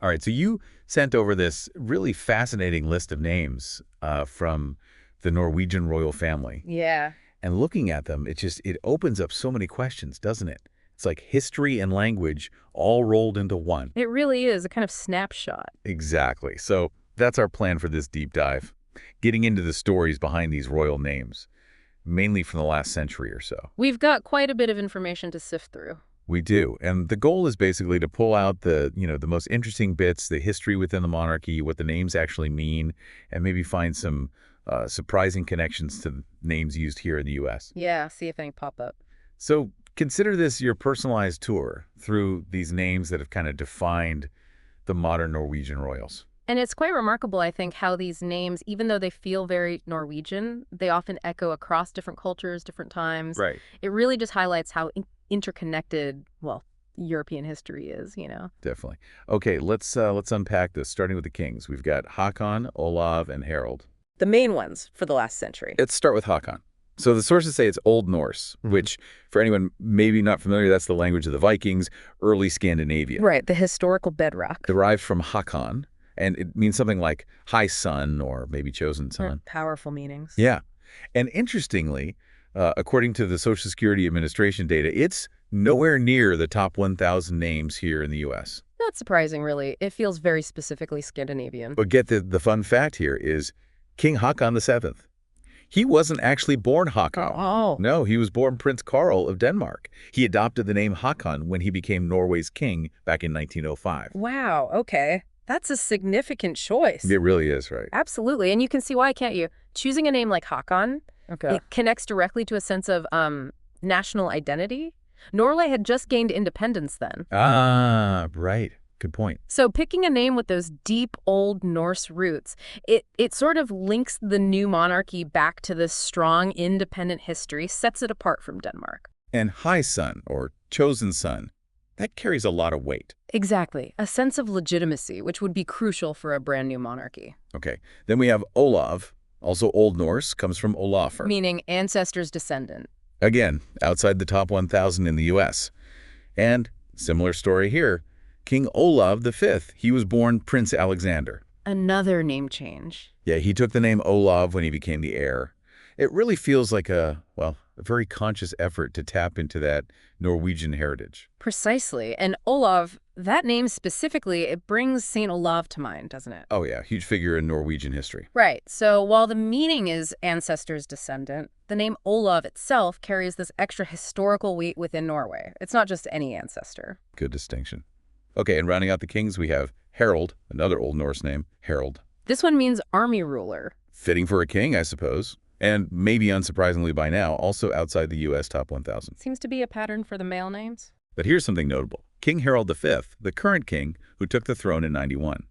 All right, so you sent over this really fascinating list of names from the Norwegian royal family. Yeah. And looking at them, it opens up so many questions, doesn't it? It's like history and language all rolled into one. It really is a kind of snapshot. Exactly. So that's our plan for this deep dive, getting into the stories behind these royal names, mainly from the last century or so. We've got quite a bit of information to sift through. We do. And the goal is basically to pull out the most interesting bits, the history within the monarchy, what the names actually mean, and maybe find some surprising connections to names used here in the U.S. Yeah, see if any pop up. So consider this your personalized tour through these names that have kind of defined the modern Norwegian royals. And it's quite remarkable, I think, how these names, even though they feel very Norwegian, they often echo across different cultures, different times. Right. It really just highlights how interconnected, well, European history is, you know? Definitely. Okay, let's unpack this, starting with the kings. We've got Haakon, Olav, and Harald. The main ones for the last century. Let's start with Haakon. So the sources say it's Old Norse, which, for anyone maybe not familiar, that's the language of the Vikings, early Scandinavia. Right, the historical bedrock. Derived from Haakon, and it means something like high son or maybe chosen son. Powerful meanings. Yeah. And interestingly, according to the Social Security Administration data, it's nowhere near the top 1,000 names here in the U.S. Not surprising, really. It feels very specifically Scandinavian. But get the fun fact here is King Haakon VII. He wasn't actually born Haakon. Oh. No, he was born Prince Karl of Denmark. He adopted the name Haakon when he became Norway's king back in 1905. Wow, okay. That's a significant choice. It really is, right? Absolutely, and you can see why, can't you? Choosing a name like Haakon, it connects directly to a sense of national identity. Norway had just gained independence then. Ah, right. Good point. So picking a name with those deep Old Norse roots, it sort of links the new monarchy back to this strong, independent history, sets it apart from Denmark. And high son, or chosen son, that carries a lot of weight. Exactly. A sense of legitimacy, which would be crucial for a brand new monarchy. Okay. Then we have Olav, also Old Norse, comes from Olafur. Meaning ancestor's descendant. Again, outside the top 1,000 in the U.S. And similar story here. King Olav V, he was born Prince Alexander. Another name change. Yeah, he took the name Olav when he became the heir. It really feels like a very conscious effort to tap into that Norwegian heritage. Precisely. And Olav, that name specifically, it brings St. Olav to mind, doesn't it? Oh yeah, huge figure in Norwegian history. Right. So while the meaning is ancestor's descendant, the name Olav itself carries this extra historical weight within Norway. It's not just any ancestor. Good distinction. Okay, and rounding out the kings, we have Harald, another Old Norse name, Harald. This one means army ruler. Fitting for a king, I suppose. And maybe unsurprisingly by now, also outside the U.S. top 1,000. Seems to be a pattern for the male names. But here's something notable. King Harald V, the current king who took the throne in 91.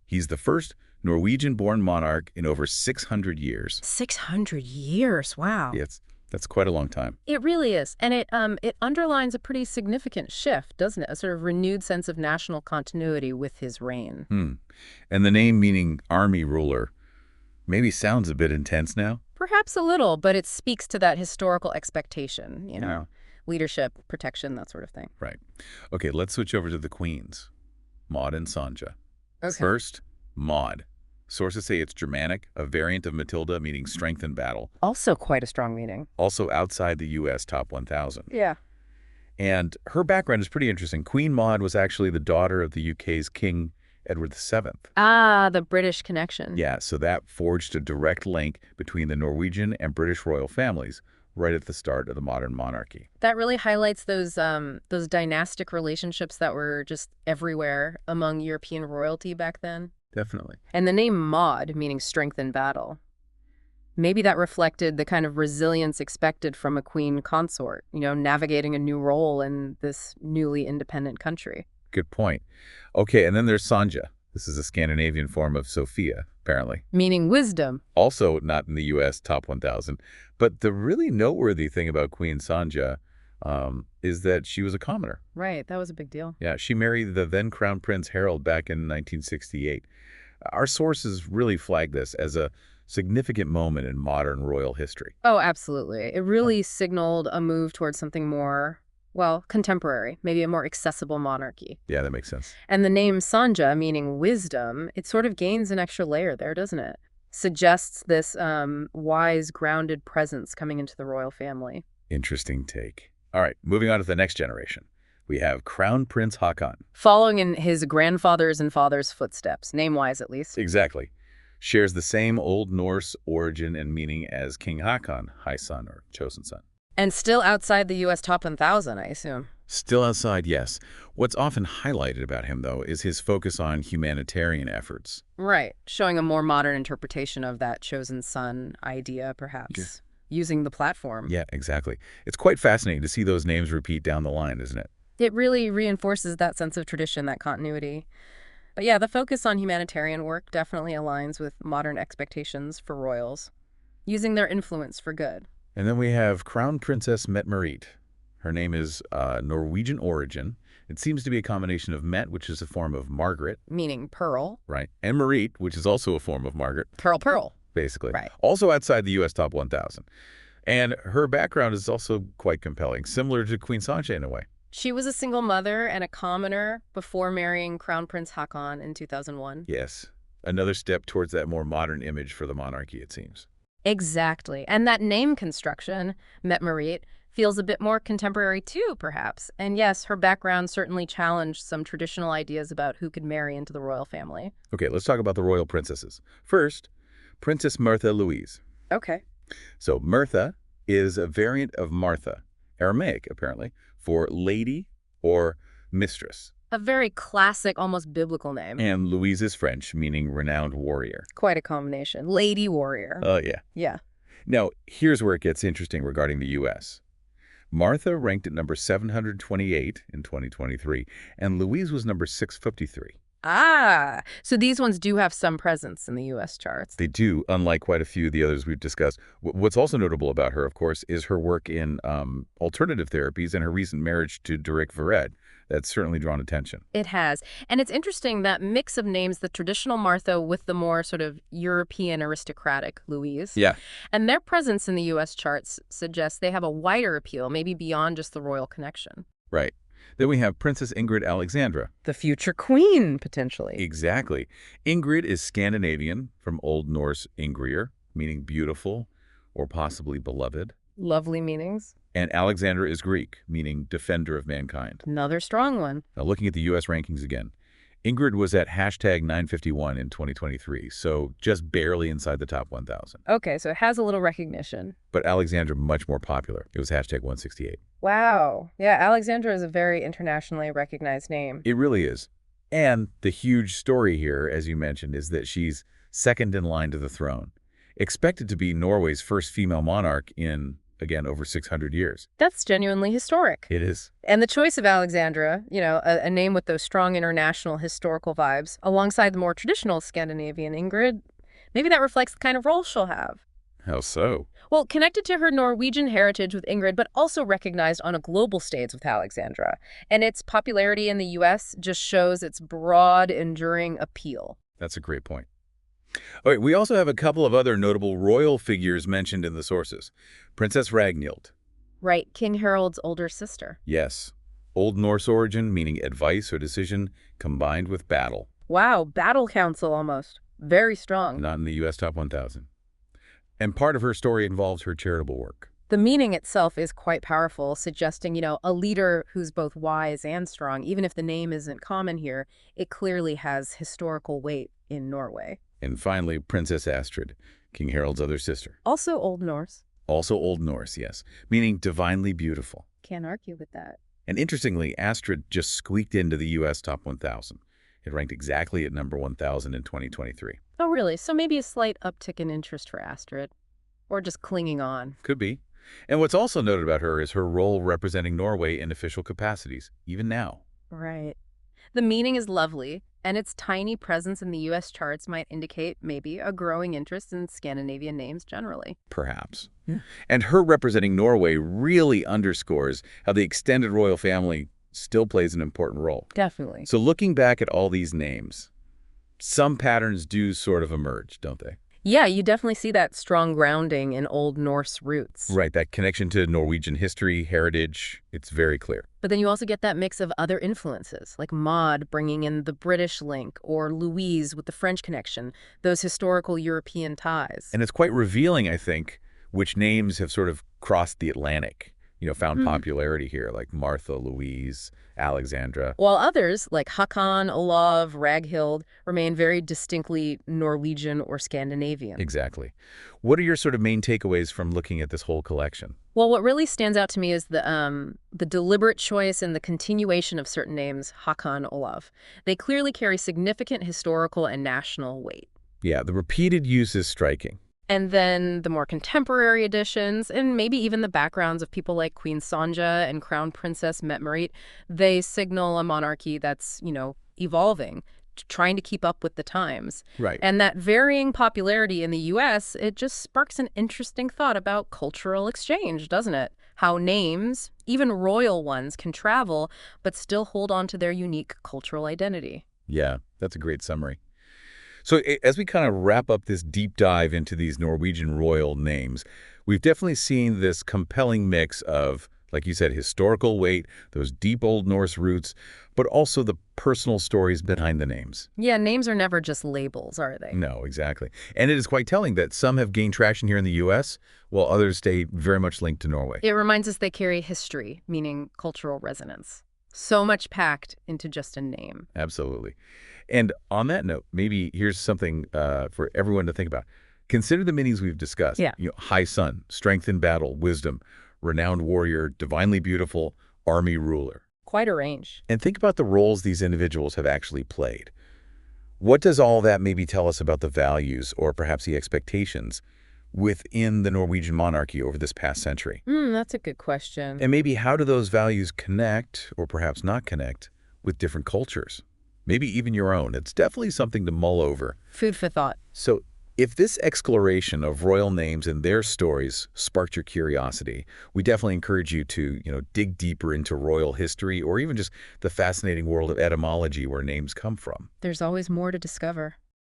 He's the first Norwegian-born monarch in over 600 years. 600 years, wow. Yeah, that's quite a long time. It really is. And it underlines a pretty significant shift, doesn't it? A sort of renewed sense of national continuity with his reign. And the name meaning army ruler maybe sounds a bit intense now. Perhaps a little, but it speaks to that historical expectation, you know, leadership, protection, that sort of thing. Right. Okay, let's switch over to the queens, Maud and Sonja. Okay. First, Maud. Sources say it's Germanic, a variant of Matilda meaning strength in battle. Also quite a strong meaning. Also outside the U.S. top 1,000. Yeah. And her background is pretty interesting. Queen Maud was actually the daughter of the U.K.'s King Edward VII. Ah, the British connection. Yeah, so that forged a direct link between the Norwegian and British royal families right at the start of the modern monarchy. That really highlights those dynastic relationships that were just everywhere among European royalty back then. Definitely. And the name Maud, meaning strength in battle, maybe that reflected the kind of resilience expected from a queen consort, you know, navigating a new role in this newly independent country. Good point. Okay, and then there's Sonja. This is a Scandinavian form of Sophia, apparently. Meaning wisdom. Also not in the U.S. top 1,000. But the really noteworthy thing about Queen Sonja is that she was a commoner. Right, that was a big deal. Yeah, she married the then Crown Prince Harald back in 1968. Our sources really flag this as a significant moment in modern royal history. Oh, absolutely. It really signaled a move towards something more Well, contemporary, maybe a more accessible monarchy. Yeah, that makes sense. And the name Sanja, meaning wisdom, it sort of gains an extra layer there, doesn't it? Suggests this wise, grounded presence coming into the royal family. Interesting take. All right, moving on to the next generation. We have Crown Prince Haakon. Following in his grandfather's and father's footsteps, name-wise at least. Exactly. Shares the same Old Norse origin and meaning as King Haakon, High Son or Chosen Son. And still outside the U.S. top 1,000, I assume. Still outside, yes. What's often highlighted about him, though, is his focus on humanitarian efforts. Right, showing a more modern interpretation of that chosen son idea, perhaps. Yeah. Using the platform. Yeah, exactly. It's quite fascinating to see those names repeat down the line, isn't it? It really reinforces that sense of tradition, that continuity. But yeah, the focus on humanitarian work definitely aligns with modern expectations for royals, using their influence for good. And then we have Crown Princess Mette-Marit. Her name is Norwegian origin. It seems to be a combination of Met, which is a form of Margaret. Meaning pearl. Right. And Marit, which is also a form of Margaret. Pearl. Basically. Right. Also outside the U.S. top 1,000. And her background is also quite compelling, similar to Queen Sanche in a way. She was a single mother and a commoner before marrying Crown Prince Haakon in 2001. Yes. Another step towards that more modern image for the monarchy, it seems. Exactly. And that name construction, Mette-Marit, feels a bit more contemporary too, perhaps. And yes, her background certainly challenged some traditional ideas about who could marry into the royal family. Okay, let's talk about the royal princesses. First, Princess Märtha Louise. Okay. So Märtha is a variant of Martha, Aramaic apparently, for lady or mistress. A very classic, almost biblical name. And Louise is French, meaning renowned warrior. Quite a combination. Lady warrior. Oh, yeah. Yeah. Now, here's where it gets interesting regarding the U.S. Martha ranked at number 728 in 2023, and Louise was number 653. Ah, so these ones do have some presence in the U.S. charts. They do, unlike quite a few of the others we've discussed. What's also notable about her, of course, is her work in alternative therapies and her recent marriage to Dirk Vered. That's certainly drawn attention. It has. And it's interesting that mix of names, the traditional Martha with the more sort of European aristocratic Louise. Yeah. And their presence in the U.S. charts suggests they have a wider appeal, maybe beyond just the royal connection. Right. Then we have Princess Ingrid Alexandra. The future queen, potentially. Exactly. Ingrid is Scandinavian, from Old Norse Ingrir, meaning beautiful or possibly beloved. Lovely meanings. And Alexandra is Greek, meaning defender of mankind. Another strong one. Now, looking at the U.S. rankings again, Ingrid was at hashtag 951 in 2023, so just barely inside the top 1,000. Okay, so it has a little recognition. But Alexandra, much more popular. It was hashtag 168. Wow. Yeah, Alexandra is a very internationally recognized name. It really is. And the huge story here, as you mentioned, is that she's second in line to the throne. Expected to be Norway's first female monarch in, again, over 600 years. That's genuinely historic. It is. And the choice of Alexandra, you know, a name with those strong international historical vibes, alongside the more traditional Scandinavian Ingrid, maybe that reflects the kind of role she'll have. How so? Well, connected to her Norwegian heritage with Ingrid, but also recognized on a global stage with Alexandra. And its popularity in the U.S. just shows its broad, enduring appeal. That's a great point. All right, we also have a couple of other notable royal figures mentioned in the sources. Princess Ragnhild. Right, King Harold's older sister. Yes. Old Norse origin, meaning advice or decision combined with battle. Wow, battle council almost. Very strong. Not in the U.S. top 1,000. And part of her story involves her charitable work. The meaning itself is quite powerful, suggesting, you know, a leader who's both wise and strong. Even if the name isn't common here, it clearly has historical weight in Norway. And finally, Princess Astrid, King Harold's other sister. Also Old Norse. Also Old Norse, yes, meaning divinely beautiful. Can't argue with that. And interestingly, Astrid just squeaked into the U.S. top 1,000. It ranked exactly at number 1,000 in 2023. Oh, really? So maybe a slight uptick in interest for Astrid. Or just clinging on. Could be. And what's also noted about her is her role representing Norway in official capacities, even now. Right. The meaning is lovely, and its tiny presence in the U.S. charts might indicate maybe a growing interest in Scandinavian names generally. Perhaps. Yeah. And her representing Norway really underscores how the extended royal family still plays an important role. Definitely. So looking back at all these names, some patterns do sort of emerge, don't they? Yeah, you definitely see that strong grounding in Old Norse roots. Right, that connection to Norwegian history, heritage, it's very clear. But then you also get that mix of other influences, like Maud bringing in the British link or Louise with the French connection, those historical European ties. And it's quite revealing, I think, which names have sort of crossed the Atlantic, found Hmm. popularity here, like Martha, Louise, Alexandra. While others, like Haakon, Olav, Ragnhild, remain very distinctly Norwegian or Scandinavian. Exactly. What are your sort of main takeaways from looking at this whole collection? Well, what really stands out to me is the deliberate choice and the continuation of certain names, Haakon, Olav. They clearly carry significant historical and national weight. Yeah, the repeated use is striking. And then the more contemporary additions, and maybe even the backgrounds of people like Queen Sonja and Crown Princess Metmarit, they signal a monarchy that's, evolving, trying to keep up with the times. Right. And that varying popularity in the U.S., it just sparks an interesting thought about cultural exchange, doesn't it? How names, even royal ones, can travel, but still hold on to their unique cultural identity. Yeah, that's a great summary. So as we kind of wrap up this deep dive into these Norwegian royal names, we've definitely seen this compelling mix of, like you said, historical weight, those deep Old Norse roots, but also the personal stories behind the names. Yeah, names are never just labels, are they? No, exactly. And it is quite telling that some have gained traction here in the U.S., while others stay very much linked to Norway. It reminds us they carry history, meaning cultural resonance. So much packed into just a name. Absolutely. And on that note, maybe here's something for everyone to think about. Consider the meanings we've discussed. Yeah. High sun, strength in battle, wisdom, renowned warrior, divinely beautiful, army ruler. Quite a range. And think about the roles these individuals have actually played. What does all that maybe tell us about the values or perhaps the expectations within the Norwegian monarchy over this past century? That's a good question. And maybe how do those values connect, or perhaps not connect, with different cultures? Maybe even your own. It's definitely something to mull over. Food for thought. So if this exploration of royal names and their stories sparked your curiosity, we definitely encourage you to, dig deeper into royal history or even just the fascinating world of etymology where names come from. There's always more to discover.